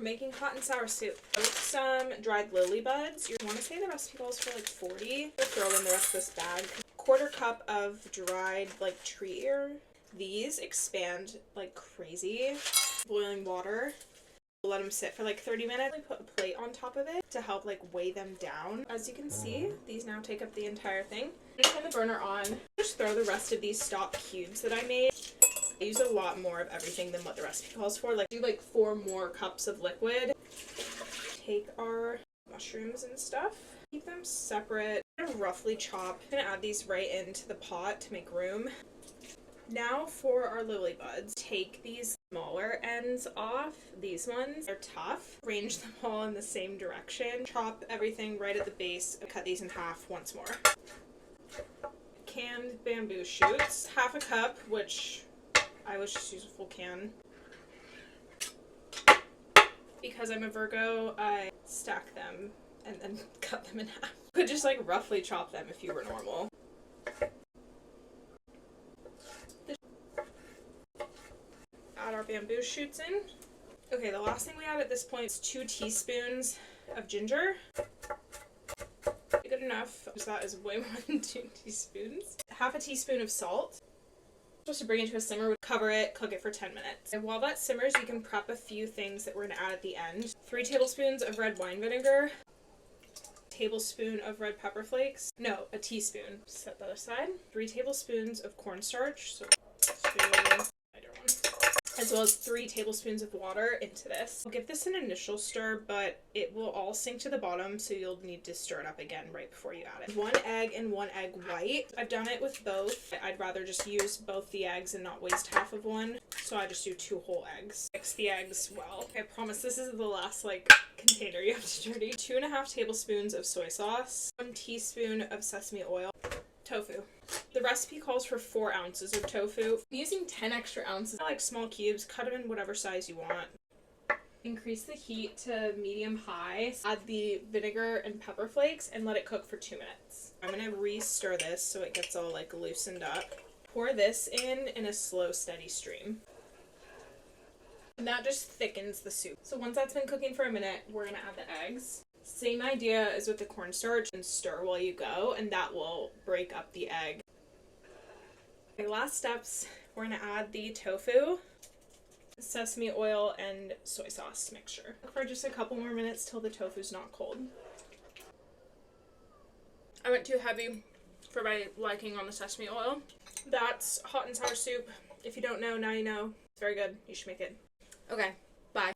making hot and sour soup. Some dried lily buds. You want to say the recipe calls for like 40. We'll throw in the rest of this bag. 1/4 cup of dried like tree ear. These expand like crazy. Boiling water. We'll let them sit for like 30 minutes. I put a plate on top of it to help like weigh them down. As you can see, these now take up the entire thing. I'm gonna turn the burner on. Just throw the rest of these stock cubes that I made. I use a lot more of everything than what the recipe calls for. Like do like 4 more cups of liquid. Take our mushrooms and stuff. Keep them separate. I'm gonna roughly chop. I'm gonna add these right into the pot to make room. Now for our lily buds. Take these smaller ends off. These ones are tough. Arrange them all in the same direction. Chop everything right at the base. Cut these in half once more. Canned bamboo shoots. 1/2 cup, which I would just use a full can. Because I'm a Virgo, I stack them and then cut them in half. You could just like roughly chop them if you were normal. Add our bamboo shoots in. Okay, the last thing we add at this point is 2 teaspoons of ginger. Good enough. So that is way more than 2 teaspoons. 1/2 teaspoon of salt. Supposed to bring it to a simmer, cover it, cook it for 10 minutes. And while that simmers, you can prep a few things that we're going to add at the end. 3 tablespoons of red wine vinegar. Tablespoon of red pepper flakes. No, a teaspoon. Set that aside. 3 tablespoons of cornstarch. So 2, as well as 3 tablespoons of water into this. I'll give this an initial stir, but it will all sink to the bottom, so you'll need to stir it up again right before you add it. 1 egg and 1 egg white. I've done it with both. I'd rather just use both the eggs and not waste half of one, so I just do 2 whole eggs. Mix the eggs well. I promise this is the last like container you have to dirty. 2.5 tablespoons of soy sauce. 1 teaspoon of sesame oil. Tofu. The recipe calls for 4 ounces of tofu. I'm using 10 extra ounces. I like small cubes. Cut them in whatever size you want. Increase the heat to medium-high. Add the vinegar and pepper flakes and let it cook for 2 minutes. I'm going to re-stir this so it gets all like loosened up. Pour this in a slow, steady stream. And that just thickens the soup. So once that's been cooking for a minute, we're going to add the eggs. Same idea as with the cornstarch, and stir while you go, and that will break up the egg. Okay, last steps, we're going to add the tofu, sesame oil, and soy sauce mixture. For just a couple more minutes till the tofu's not cold. I went too heavy for my liking on the sesame oil. That's hot and sour soup. If you don't know, now you know. It's very good. You should make it. Okay,